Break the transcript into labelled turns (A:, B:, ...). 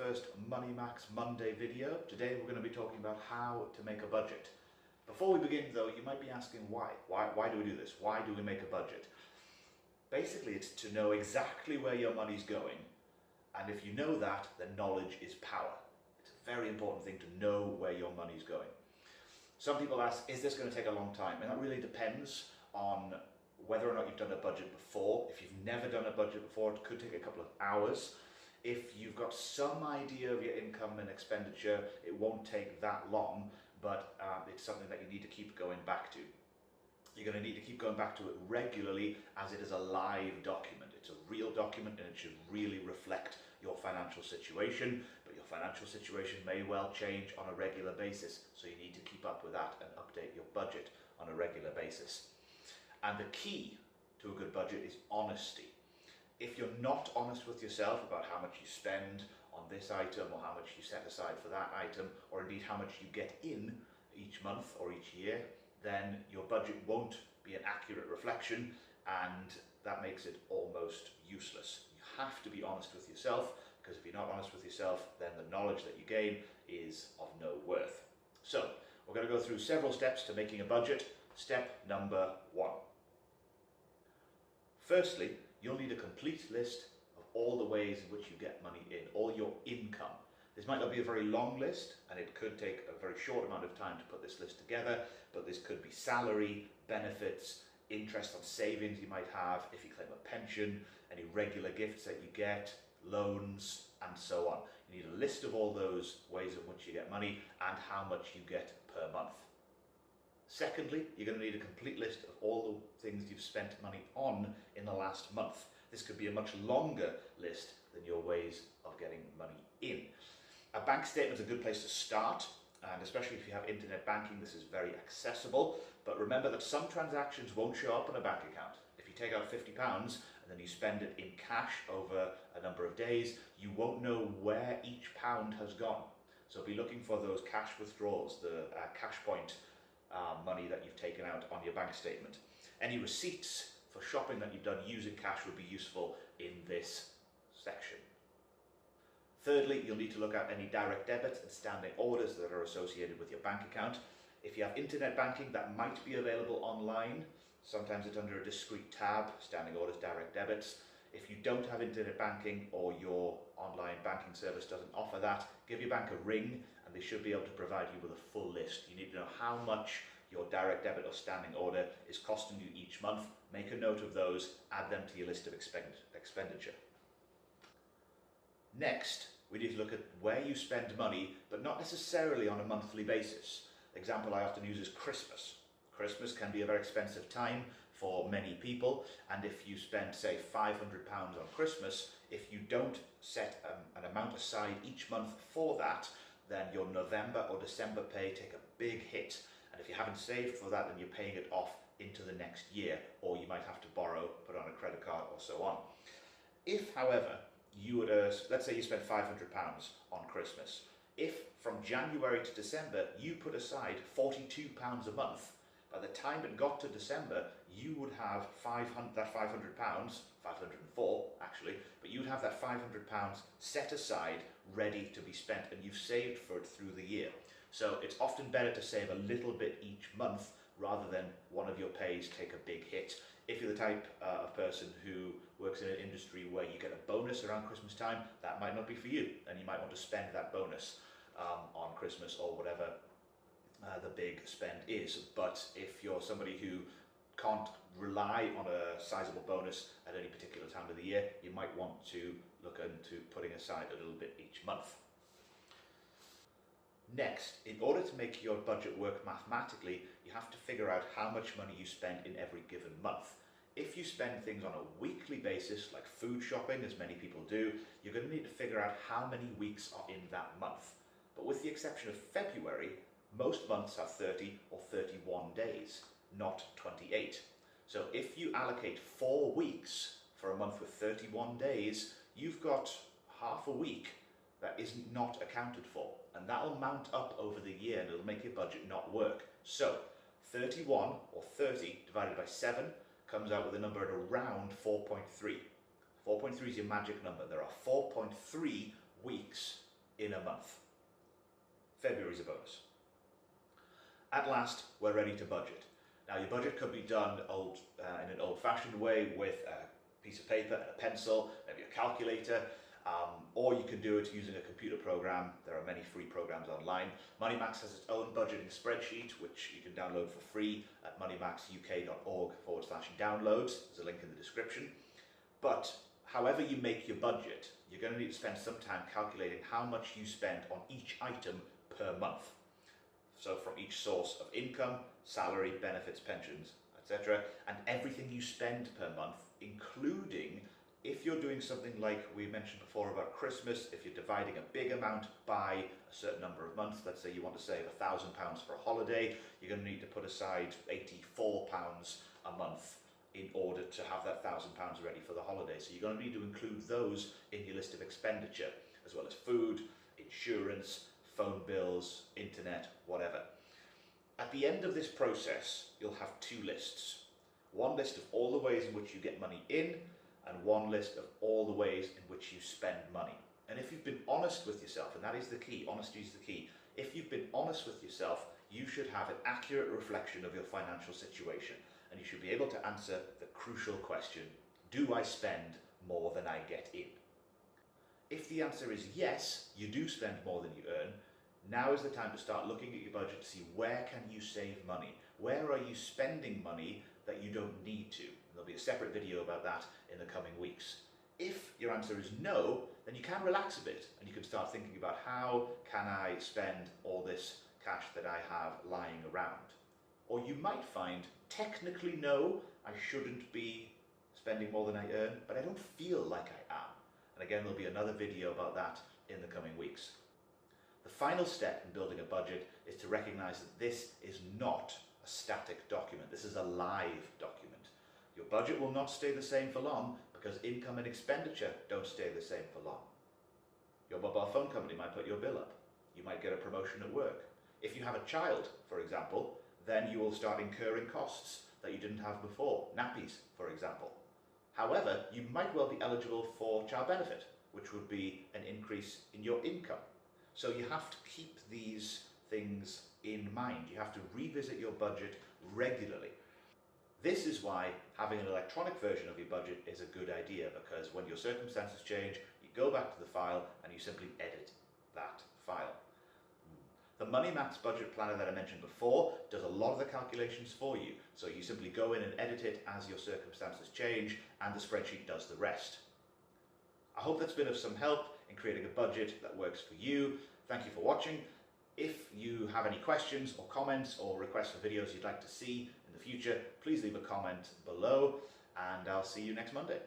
A: first MoneyMax Monday video. Today we're going to be talking about how to make a budget. Before we begin though, you might be asking why. Why do we do this? Why do we make a budget? Basically it's to know exactly where your money's going, and if you know that, then knowledge is power. It's a very important thing to know where your money's going. Some people ask, is this going to take a long time? And that really depends on whether or not you've done a budget before. If you've never done a budget before, it could take a couple of hours. If you've got some idea of your income and expenditure, it won't take that long, but it's something that you need to keep going back to. You're going to need to keep going back to it regularly, as it is a live document. It's a real document and it should really reflect your financial situation, but your financial situation may well change on a regular basis, so you need to keep up with that and update your budget on a regular basis. And the key to a good budget is honesty. If you're not honest with yourself about how much you spend on this item, or how much you set aside for that item, or indeed how much you get in each month or each year, then your budget won't be an accurate reflection, and that makes it almost useless. You have to be honest with yourself, because if you're not honest with yourself, then the knowledge that you gain is of no worth. So we're going to go through several steps to making a budget. Step number 1. Firstly, you'll need a complete list of all the ways in which you get money in, all your income. This might not be a very long list, and it could take a very short amount of time to put this list together, but this could be salary, benefits, interest on savings you might have, if you claim a pension, any regular gifts that you get, loans, and so on. You need a list of all those ways in which you get money and how much you get per month. Secondly, you're going to need a complete list of all the things you've spent money on in the last month. This could be a much longer list than your ways of getting money in. A bank statement is a good place to start, and especially if you have internet banking, this is very accessible. But remember that some transactions won't show up on a bank account. If you take out £50 and then you spend it in cash over a number of days, you won't know where each pound has gone. So be looking for those cash withdrawals, the cash point money that you've taken out on your bank statement. Any receipts for shopping that you've done using cash would be useful in this section. Thirdly, you'll need to look at any direct debits and standing orders that are associated with your bank account. If you have internet banking, that might be available online. Sometimes it's under a discrete tab, standing orders, direct debits. If you don't have internet banking, or your online banking service doesn't offer that, give your bank a ring and they should be able to provide you with a full list. You need to know how much your direct debit or standing order is costing you each month. Make a note of those, add them to your list of expenditure. Next, we need to look at where you spend money, but not necessarily on a monthly basis. The example I often use is Christmas. Christmas can be a very expensive time for many people, and if you spend, say, £500 on Christmas, if you don't set an amount aside each month for that, then your November or December pay take a big hit, and if you haven't saved for that, then you're paying it off into the next year, or you might have to borrow, put on a credit card, or so on. If, however, you would, let's say you spent £500 on Christmas, if from January to December you put aside £42 a month, by the time it got to December, you would have that £500, 504 actually, but you would have that £500 set aside, ready to be spent, and you've saved for it through the year. So it's often better to save a little bit each month, rather than one of your pays take a big hit. If you're the type of person who works in an industry where you get a bonus around Christmas time, that might not be for you, and you might want to spend that bonus on Christmas or whatever the big spend is. But if you're somebody who can't rely on a sizable bonus at any particular time of the year, you might want to look into putting aside a little bit each month. Next, in order to make your budget work mathematically, you have to figure out how much money you spend in every given month. If you spend things on a weekly basis, like food shopping, as many people do, you're going to need to figure out how many weeks are in that month. But with the exception of February, most months have 30 or 31 days, not 28. So if you allocate 4 weeks for a month with 31 days, you've got half a week that is not accounted for, and that will mount up over the year and it'll make your budget not work. So 31 or 30 divided by 7 comes out with a number at around 4.3. 4.3 is your magic number. There are 4.3 weeks in a month. February's a bonus. At last, we're ready to budget. Now, your budget could be done in an old-fashioned way with a piece of paper and a pencil, maybe a calculator, or you can do it using a computer program. There are many free programs online. MoneyMax has its own budgeting spreadsheet, which you can download for free at moneymaxuk.org/downloads. There's a link in the description. But however you make your budget, you're going to need to spend some time calculating how much you spend on each item per month. So from each source of income, salary, benefits, pensions, etc., and everything you spend per month, including if you're doing something like we mentioned before about Christmas, if you're dividing a big amount by a certain number of months, let's say you want to save £1,000 for a holiday, you're going to need to put aside £84 a month in order to have that £1,000 ready for the holiday. So you're going to need to include those in your list of expenditure, as well as food, insurance, phone bills, internet, whatever. At the end of this process, you'll have two lists. One list of all the ways in which you get money in, and one list of all the ways in which you spend money. And if you've been honest with yourself, and that is the key, honesty is the key, if you've been honest with yourself, you should have an accurate reflection of your financial situation, and you should be able to answer the crucial question, do I spend more than I get in? If the answer is yes, you do spend more than you earn, now is the time to start looking at your budget to see where can you save money? Where are you spending money that you don't need to? There'll be a separate video about that in the coming weeks. If your answer is no, then you can relax a bit and you can start thinking about how can I spend all this cash that I have lying around. Or you might find, technically no, I shouldn't be spending more than I earn, but I don't feel like I am. And again, there'll be another video about that in the coming weeks. The final step in building a budget is to recognize that this is not a static document. This is a live document. Your budget will not stay the same for long because income and expenditure don't stay the same for long. Your mobile phone company might put your bill up. You might get a promotion at work. If you have a child, for example, then you will start incurring costs that you didn't have before, nappies, for example. However, you might well be eligible for child benefit, which would be an increase in your income. So you have to keep these things in mind. You have to revisit your budget regularly. This is why having an electronic version of your budget is a good idea, because when your circumstances change, you go back to the file and you simply edit that file. The MoneyMax budget planner that I mentioned before does a lot of the calculations for you. So you simply go in and edit it as your circumstances change, and the spreadsheet does the rest. I hope that's been of some help in creating a budget that works for you. Thank you for watching. If you have any questions or comments or requests for videos you'd like to see in the future, please leave a comment below, and I'll see you next Monday.